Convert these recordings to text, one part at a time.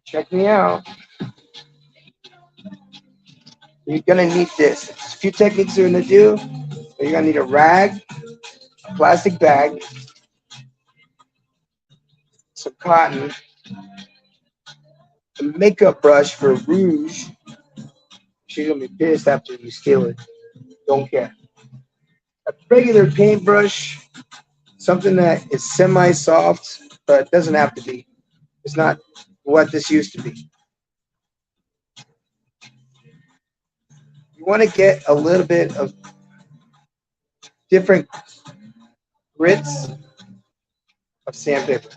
Check me out. You're gonna need this. There's a few techniques you're gonna do. You're gonna need a rag, a plastic bag, some cotton, a makeup brush for rouge. She's gonna be pissed after you steal it. Don't care. A regular paintbrush, something that is semi-soft, but it doesn't have to be. It's not what this used to be. You want to get a little bit of different grits of sandpaper.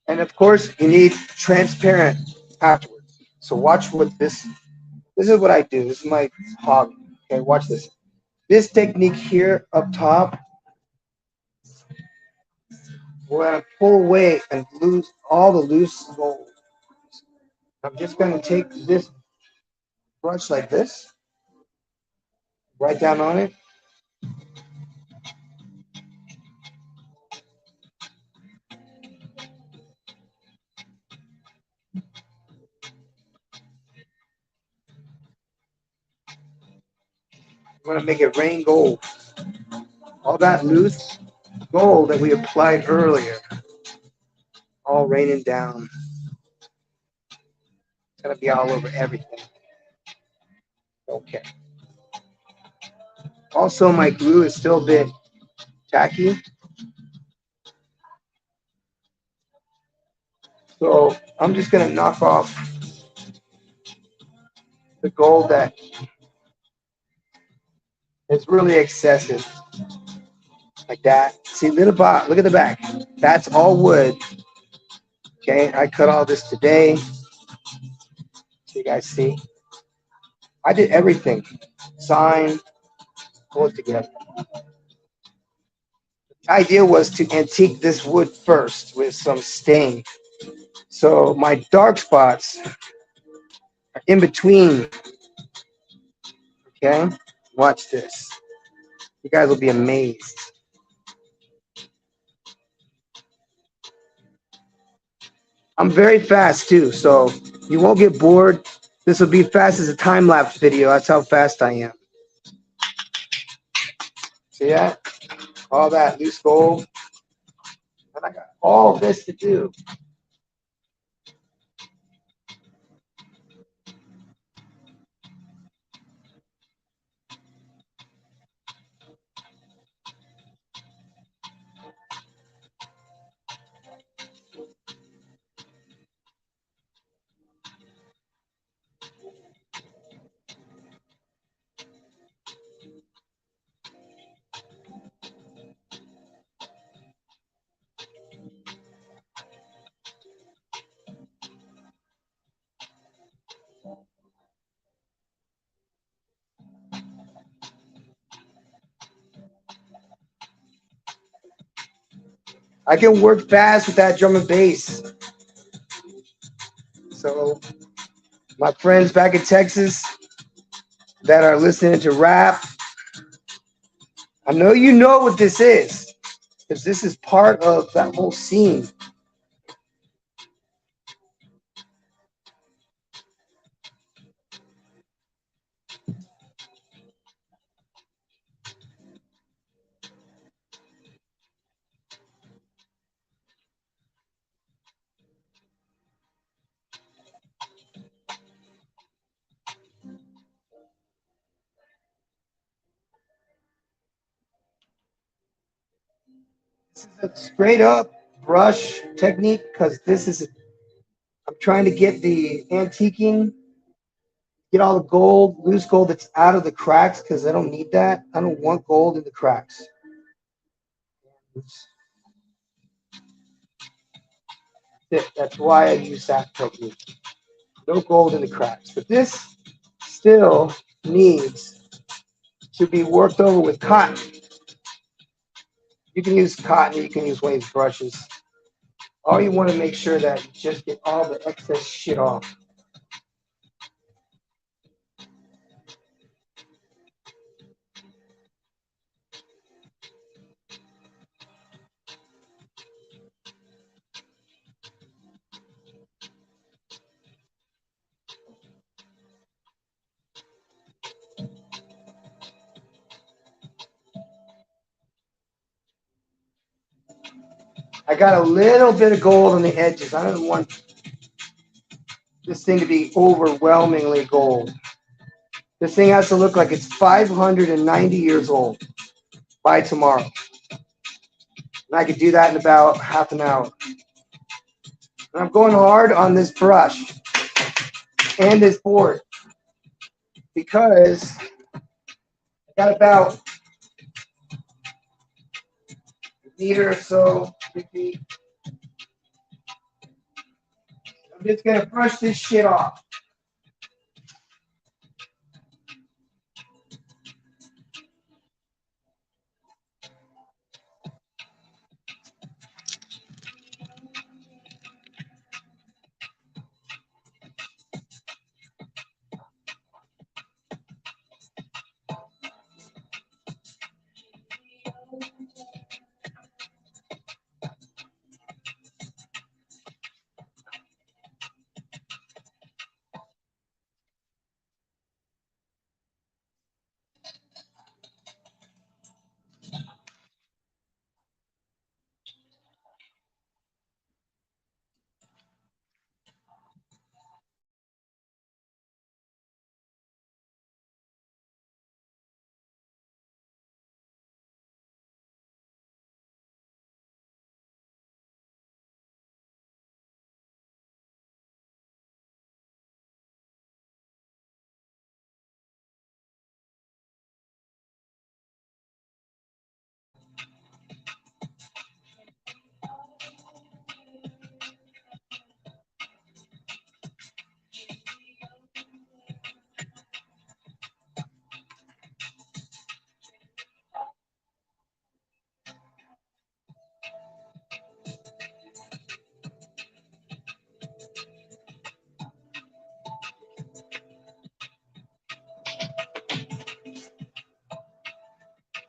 And of course, you need transparent afterwards. So watch what this is what I do. This is my hobby. Okay, watch this. This technique here up top, we're gonna pull away and lose all the loose gold. I'm just gonna take this brush like this, right down on it. I'm gonna make it rain gold. All that loose gold that we applied earlier, all raining down. It's gonna be all over everything. Okay. Also, my glue is still a bit tacky. So I'm just gonna knock off the gold that is really excessive. Like that. See, look at the back. That's all wood. Okay, I cut all this today. So you guys see. I did everything. Sign, pull it together. The idea was to antique this wood first with some stain. So my dark spots are in between. Okay, watch this. You guys will be amazed. I'm very fast too, so you won't get bored. This will be fast as a time-lapse video. That's how fast I am. See that? All that loose gold. And I got all this to do. I can work fast with that drum and bass. So my friends back in Texas that are listening to rap, I know you know what this is, because this is part of that whole scene. This is a straight up brush technique because I'm trying to get the antiquing, get all the gold, loose gold that's out of the cracks because I don't need that. I don't want gold in the cracks. That's why I use that technique. No gold in the cracks. But this still needs to be worked over with cotton. You can use cotton, you can use wave brushes. All you want to make sure that you just get all the excess shit off. I got a little bit of gold on the edges. I don't want this thing to be overwhelmingly gold. This thing has to look like it's 590 years old by tomorrow. And I could do that in about half an hour. And I'm going hard on this brush and this board because I got about a meter or so, 3 feet. I'm just going to brush this shit off.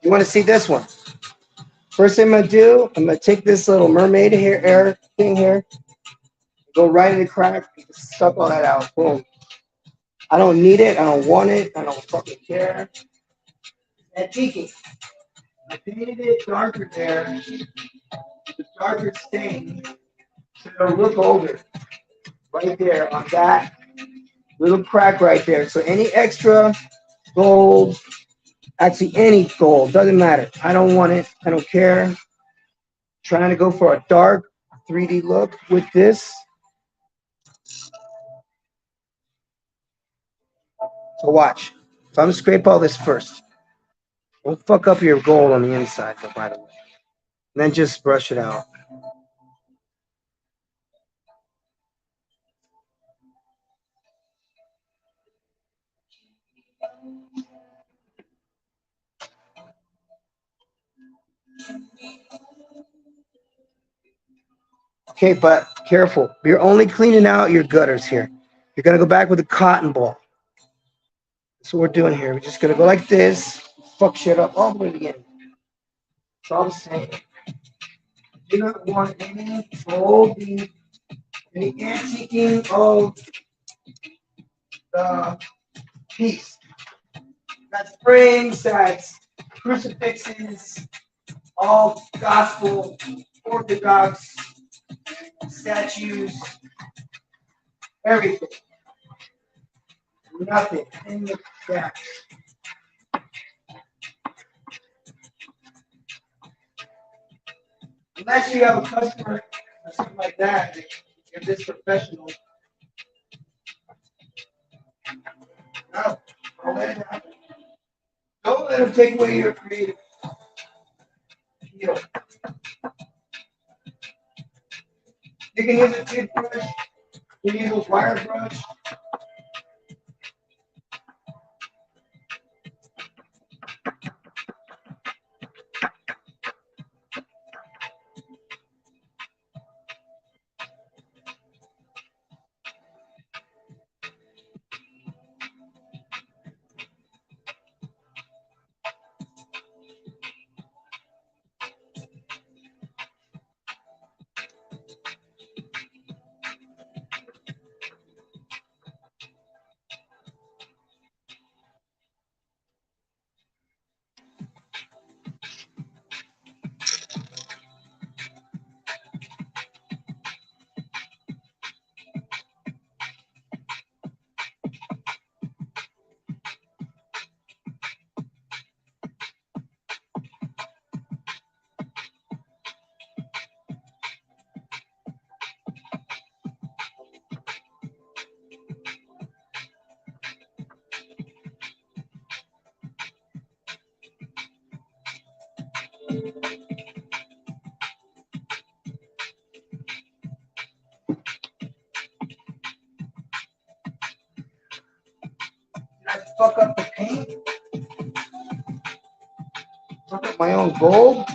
You want to see this one? First thing I'm going to do, I'm going to take this little mermaid hair air thing here, go right in the crack, suck all that out. Boom. I don't need it. I don't want it. I don't fucking care. Antiquing. I painted it darker there, the darker stain, so it'll look older. Right there on that little crack right there. So any extra gold, actually any gold, doesn't matter. I don't want it. I don't care. Trying to go for a dark 3D look with this. So watch. So I'm gonna scrape all this first. Don't fuck up your gold on the inside, though, by the way. And then just brush it out. Okay, but careful. You're only cleaning out your gutters here. You're gonna go back with a cotton ball. That's what we're doing here. We're just gonna go like this, fuck shit up all the way to the end. It's all the same. Do not want any folding, any antiquing of the piece. That's springs, that's crucifixes, all gospel, orthodox statues, everything. Nothing in the back. Unless you have a customer or something like that, you're this professional. No, don't let it happen. Don't let them take away your creative feel. You can use a toothbrush, you can use a wire brush. I fuck up the paint? Fuck up my own gold?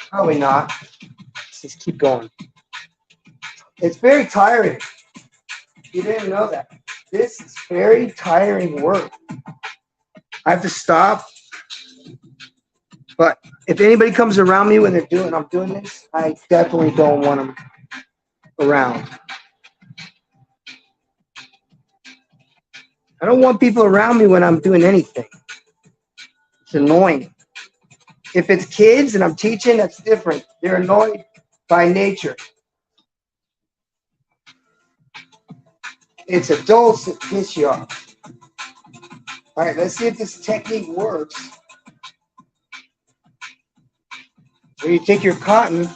Probably not. Let's just keep going. It's very tiring. You didn't know that. This is very tiring work. I have to stop. But if anybody comes around me when I'm doing this, I definitely don't want them around. I don't want people around me when I'm doing anything. It's annoying. If it's kids and I'm teaching, that's different. They're annoyed by nature. It's adults that piss you off. All right, let's see if this technique works. Where you take your cotton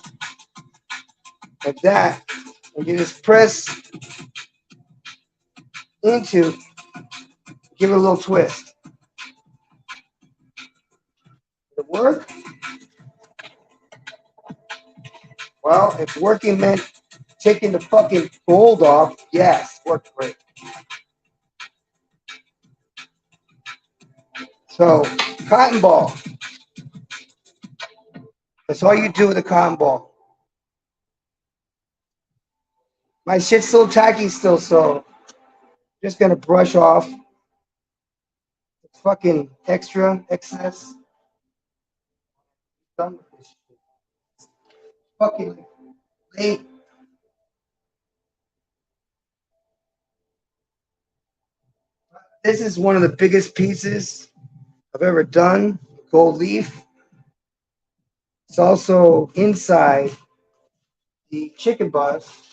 like that, and you just press into, give it a little twist. Did it work? Well, if working meant taking the fucking gold off, yes, worked great. So, cotton ball. That's all you do with a cotton ball. My shit's still tacky still, so I'm just gonna brush off the fucking excess. Done with this shit. Fucking late. This is one of the biggest pieces I've ever done. Gold leaf. It's also inside the chicken bust.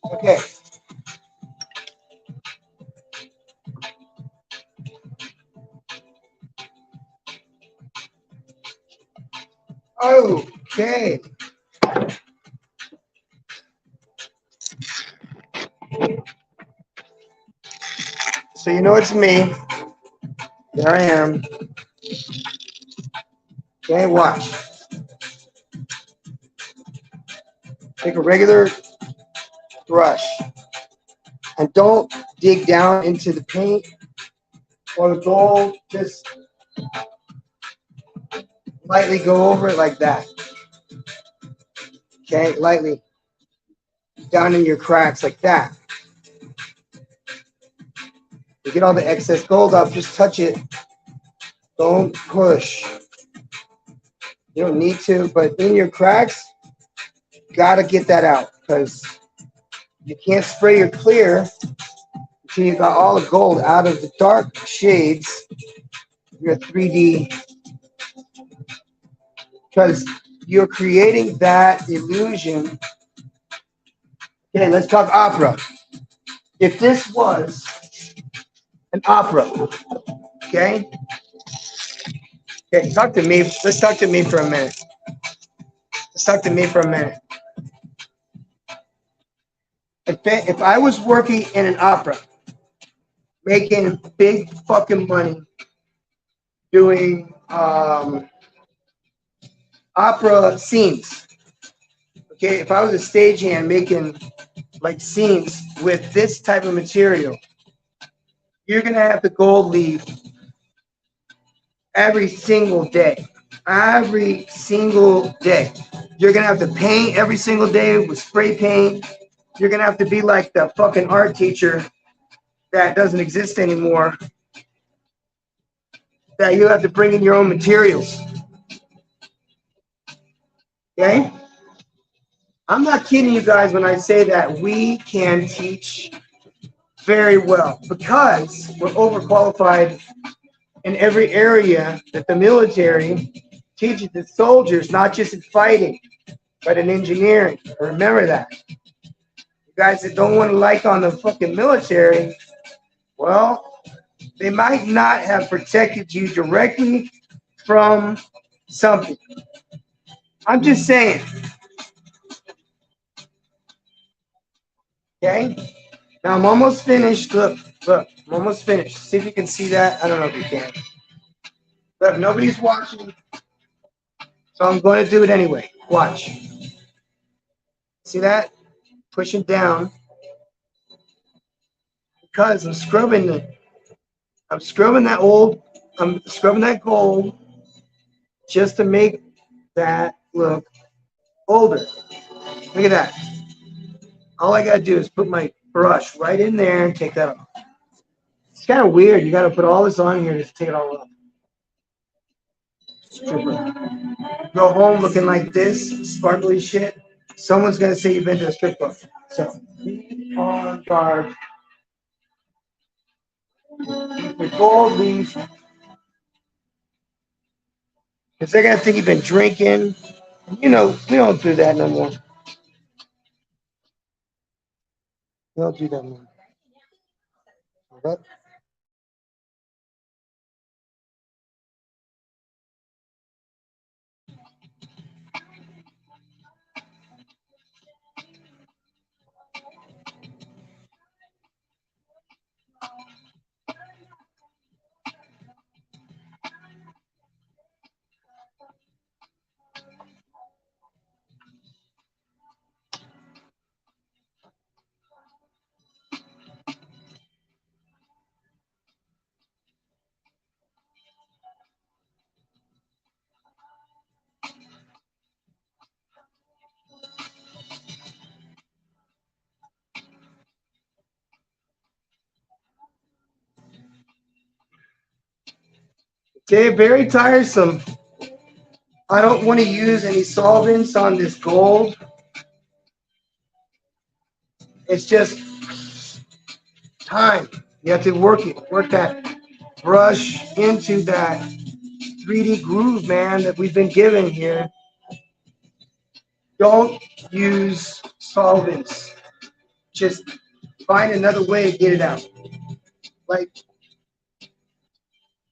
Okay. Okay. So you know it's me. There I am. Okay, watch. Take a regular brush and don't dig down into the paint or the gold. Just lightly go over it like that. Okay, lightly down in your cracks like that. You get all the excess gold up, just touch it. Don't push. You don't need to, but in your cracks, gotta get that out because you can't spray your clear until you got all the gold out of the dark shades. Your 3D, because you're creating that illusion. Okay, let's talk opera. If this was an opera, okay? Okay, talk to me. Let's talk to me for a minute. Let's talk to me for a minute. If I was working in an opera, making big fucking money, doing opera scenes, okay? If I was a stagehand making like scenes with this type of material, you're gonna have the gold leaf every single day. Every single day. You're going to have to paint every single day with spray paint. You're going to have to be like the fucking art teacher that doesn't exist anymore, that you have to bring in your own materials. Okay? I'm not kidding you guys when I say that we can teach very well because we're overqualified in every area that the military teaches the soldiers, not just in fighting, but in engineering. Remember that. You guys that don't want to like on the fucking military, well, they might not have protected you directly from something. I'm just saying. Okay? Now I'm almost finished. Look, I'm almost finished. See if you can see that. I don't know if you can. Look, nobody's watching. So I'm going to do it anyway. Watch. See that? Pushing down. Because I'm scrubbing it. I'm scrubbing that gold just to make that look older. Look at that. All I got to do is put my brush right in there and take that off. It's kind of weird. You got to put all this on here just to take it all off. Stripper. Go home looking like this, sparkly shit. Someone's going to say you've been to a strip club. So, be on guard. Keep your gold leaf. Because they're going to think you've been drinking. You know, we don't do that no more. We don't do that no more. Okay? Okay, very tiresome. I don't want to use any solvents on this gold. It's just time. You have to work that brush into that 3D groove, man, that we've been given here. Don't use solvents. Just find another way to get it out. Like,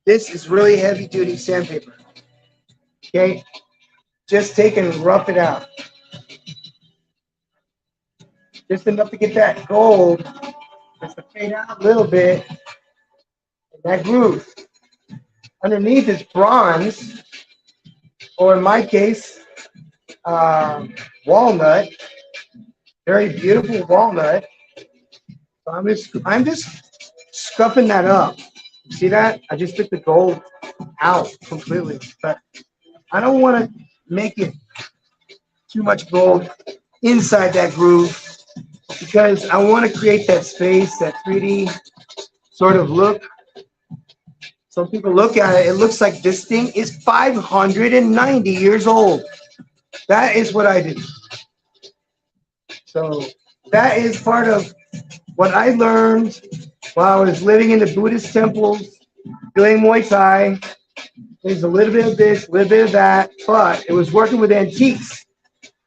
this is really heavy duty sandpaper. Okay? Just take and rough it out. Just enough to get that gold, just to fade out a little bit. And that groove. Underneath is bronze, or in my case, walnut. Very beautiful walnut. So I'm just scuffing that up. See that? I just took the gold out completely. But I don't want to make it too much gold inside that groove because I want to create that space, that 3D sort of look. Some people look at it, it looks like this thing is 590 years old. That is what I do. So that is part of what I learned while I was living in the Buddhist temples, doing Muay Thai. There's a little bit of this, a little bit of that, but it was working with antiques.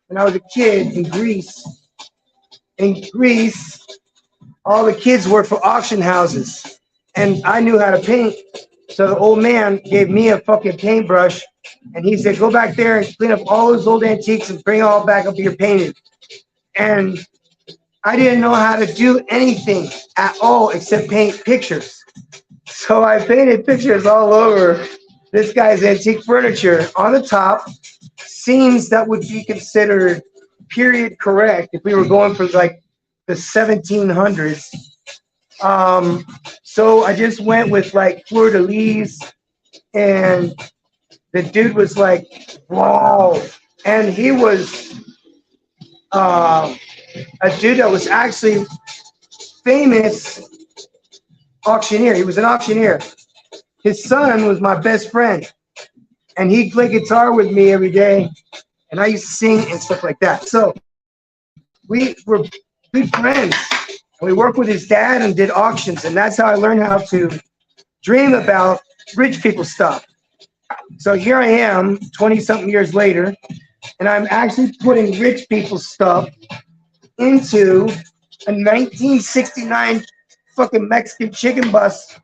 When I was a kid in Greece, all the kids worked for auction houses, and I knew how to paint. So the old man gave me a fucking paintbrush, and he said, go back there and clean up all those old antiques and bring it all back up here painted. And I didn't know how to do anything at all except paint pictures. So I painted pictures all over this guy's antique furniture. On the top, scenes that would be considered period correct if we were going for like the 1700s. So I just went with like fleur-de-lis And the dude was like, wow. And he was a dude that was actually famous auctioneer. He was an auctioneer. His son was my best friend. And he'd play guitar with me every day. And I used to sing and stuff like that. So we were good friends. And we worked with his dad and did auctions. And that's how I learned how to dream about rich people stuff. So here I am, 20-something years later, and I'm actually putting rich people stuff into a 1969 fucking Mexican chicken bus.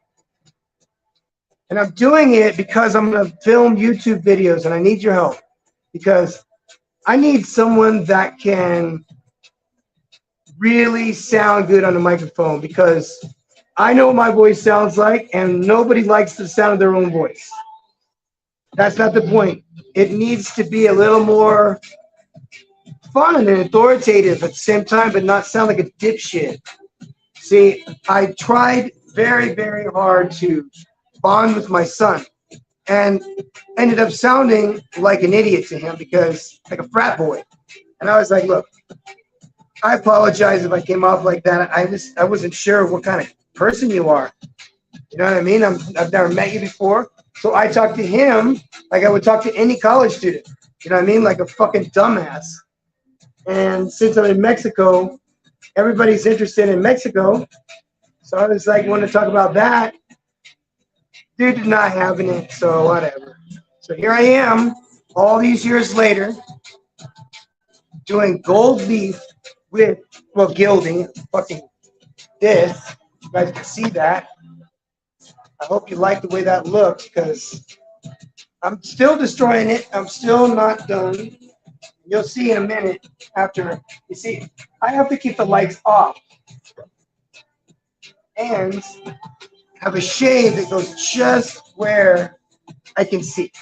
And I'm doing it because I'm going to film YouTube videos, and I need your help. Because I need someone that can really sound good on the microphone, because I know what my voice sounds like, and nobody likes the sound of their own voice. That's not the point. It needs to be a little more fun and authoritative at the same time, but not sound like a dipshit. See, I tried very, very hard to bond with my son, and ended up sounding like an idiot to him, because like a frat boy. And I was like, look, I apologize if I came off like that. I wasn't sure what kind of person you are. You know what I mean? I've never met you before. So I talked to him like I would talk to any college student. You know what I mean? Like a fucking dumbass. And since I'm in Mexico, everybody's interested in Mexico. So I was like, want to talk about that. Dude did not having it, so whatever. So here I am, all these years later, doing gold leaf with, well, gilding, fucking this. You guys can see that. I hope you like the way that looks, because I'm still destroying it. I'm still not done. You'll see in a minute after. You see, I have to keep the lights off and have a shade that goes just where I can see.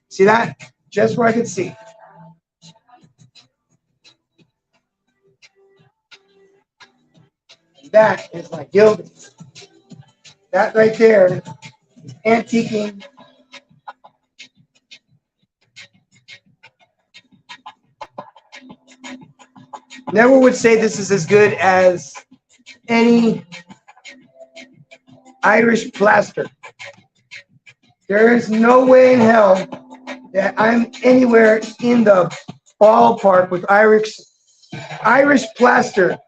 See that? Just where I can see. And that is my gilding. That right there is antiquing. Never would say this is as good as any Irish plaster. There is no way in hell that I'm anywhere in the ballpark with Irish plaster,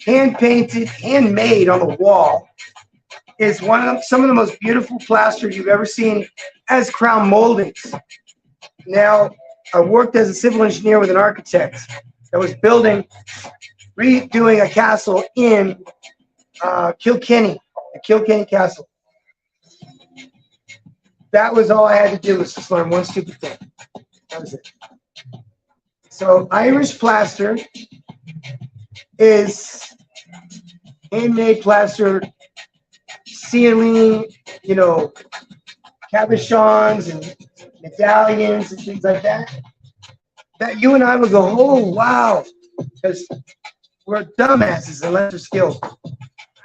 hand painted, handmade on the wall. Is some of the most beautiful plaster you've ever seen as crown moldings. Now, I worked as a civil engineer with an architect that was redoing a castle in Kilkenny, the Kilkenny Castle. That was all I had to do, was just learn one stupid thing. That was it. So Irish plaster is handmade plaster, ceiling, cabochons and medallions and things like that. That you and I would go, oh, wow, because we're dumbasses unless we're skilled.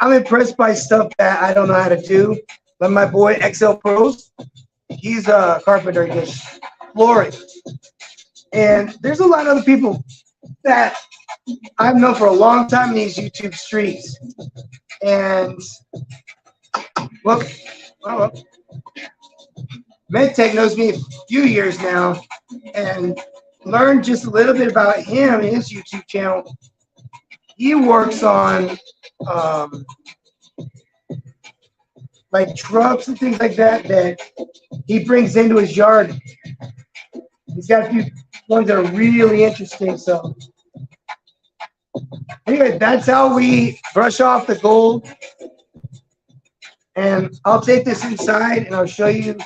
I'm impressed by stuff that I don't know how to do. Like my boy XL Pros, he's a carpenter, he does flooring. And there's a lot of other people that I've known for a long time in these YouTube streets. And, well, MedTech knows me a few years now, and learned just a little bit about him and his YouTube channel. He works on like trucks and things like that he brings into his yard. He's got a few ones that are really interesting. So anyway, that's how we brush off the gold. And I'll take this inside and I'll show you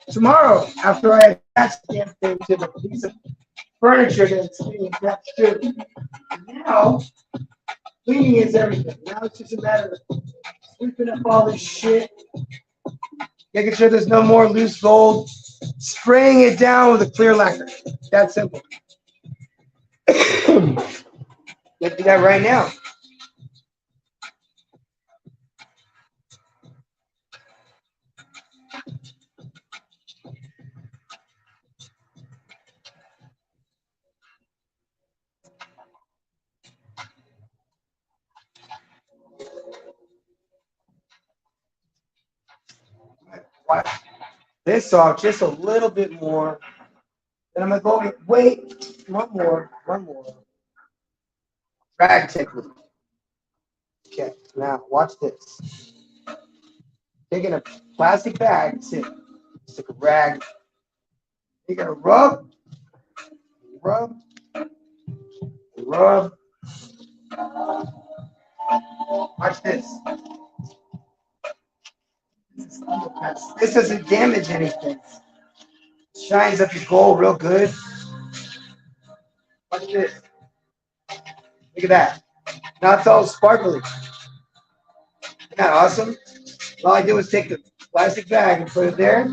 tomorrow after I attach the damn thing to the piece of furniture that's being attached to. Now, cleaning is everything. Now it's just a matter of sweeping up all this shit, making sure there's no more loose gold, spraying it down with a clear lacquer. That simple. Let's do that right now. Watch this off just a little bit more. Then I'm gonna go wait one more. Drag technique. Okay, now watch this. Taking a plastic bag, sit. Stick a rag. You're gonna rub. Watch this. This doesn't damage anything. Shines up your gold real good. Watch this. Look at that. Now it's all sparkly. Isn't that awesome? All I did was take the plastic bag and put it there.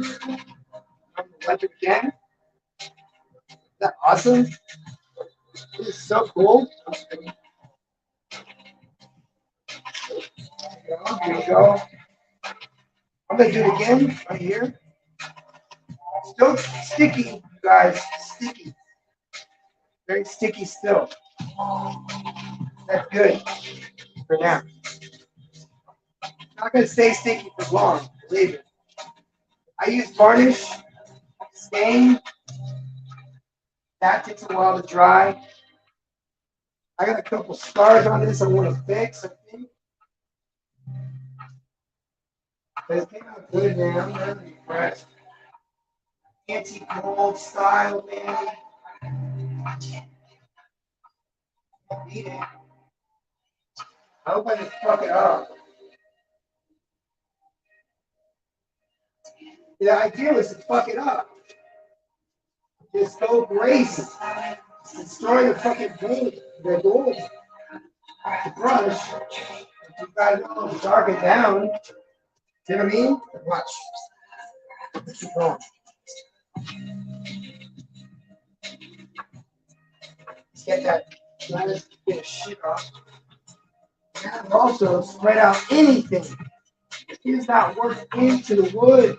Wipe it again. Isn't that awesome? This is so cool. Here we go. I'm going to do it again right here. Still sticky, you guys. Sticky. Very sticky still. That's good for now. Not going to stay sticky for long. Believe it. I use varnish, stain. That takes a while to dry. I got a couple scars on this I want to fix, I think. But it came out good, man. I'm really impressed. Anti-gold style, man. Beat it. I hope I didn't fuck it up. The idea was to fuck it up. Just go grace. Destroy the fucking paint. The gold. The brush. You gotta dark it down. See what I mean? Watch. Keep going. Let's get that last bit of shit off. And also spread out anything. It is not worked into the wood.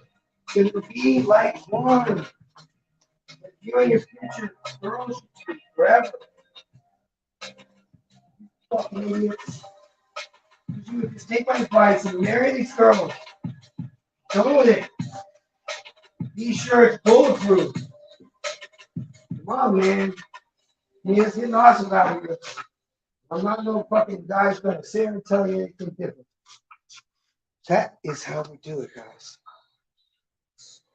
It will be like one. You and your future girls should be forever. Fucking idiots. You would just take my advice and marry these girls. Go with it. Be sure it's bulletproof. Come on, man. It's getting awesome out here. I'm not no fucking guy's gonna sit here and tell you anything different. That is how we do it, guys.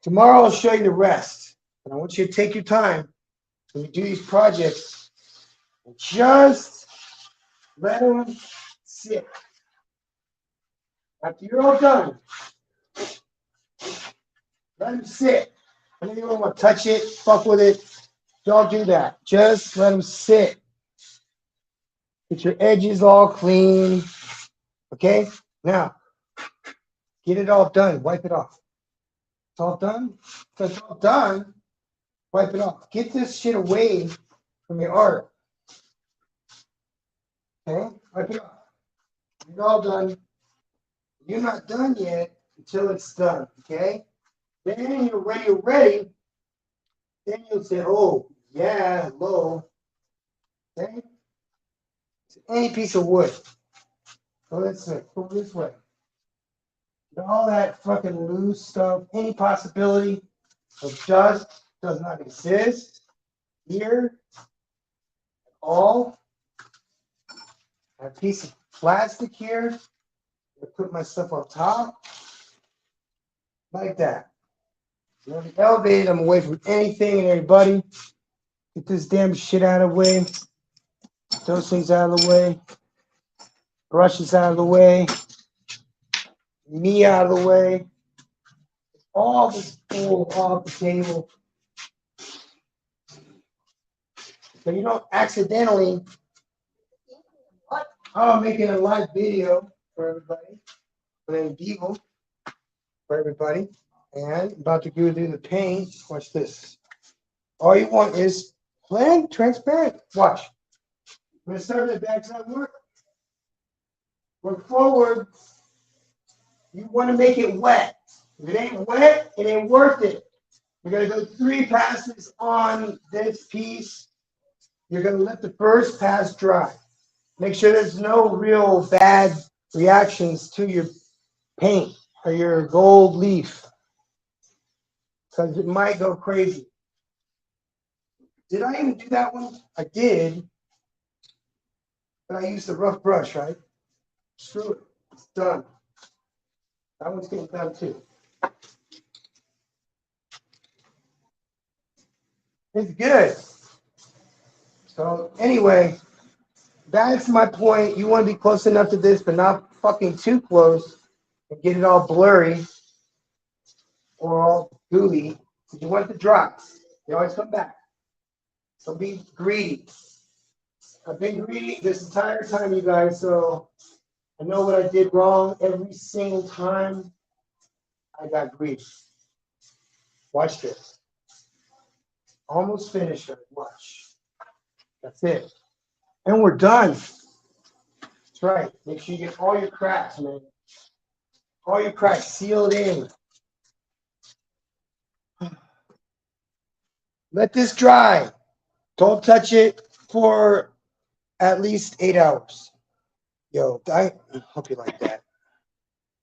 Tomorrow I'll show you the rest. And I want you to take your time when you do these projects and just let them sit. After you're all done, let them sit. I know you don't want to touch it, fuck with it. Don't do that. Just let them sit. Get your edges all clean. Okay? Now, get it all done. Wipe it off. It's all done? So it's all done. Wipe it off. Get this shit away from your art. Okay? Wipe it off. You're all done. You're not done yet until it's done. Okay? Then you're ready. Then you'll say, oh, yeah, hello. Okay? It's any piece of wood. Go this way. Go this way. All that fucking loose stuff, any possibility of dust does not exist here at all. A piece of plastic here. I put my stuff on top. Like that. You know, the elevated, I'm away from anything and everybody. Get this damn shit out of the way. Those things out of the way. Brushes out of the way. Me out of the way. All this pull off the table. So you don't accidentally. Oh, I'm making a live video for everybody. In vivo for everybody. And I'm about to go through the paint. Watch this. All you want is plain, transparent. Watch. I'm going to start with the backside work. Work forward. You want to make it wet. If it ain't wet, it ain't worth it. You're going to go 3 passes on this piece. You're going to let the first pass dry. Make sure there's no real bad reactions to your paint or your gold leaf. because it might go crazy. Did I even do that one? I did. But I used a rough brush, right? Screw it. It's done. That one's getting done too. It's good. So anyway, that's my point. You want to be close enough to this, but not fucking too close and get it all blurry or all gooey. You want the drops. They always come back. So be greedy. I've been greedy this entire time, you guys, so I know what I did wrong every single time I got greedy. Watch this. Almost finished it. Watch. That's it. And we're done. That's right. Make sure you get all your cracks, man. All your cracks sealed in. Let this dry. Don't touch it for at least 8 hours. Yo, I hope you like that.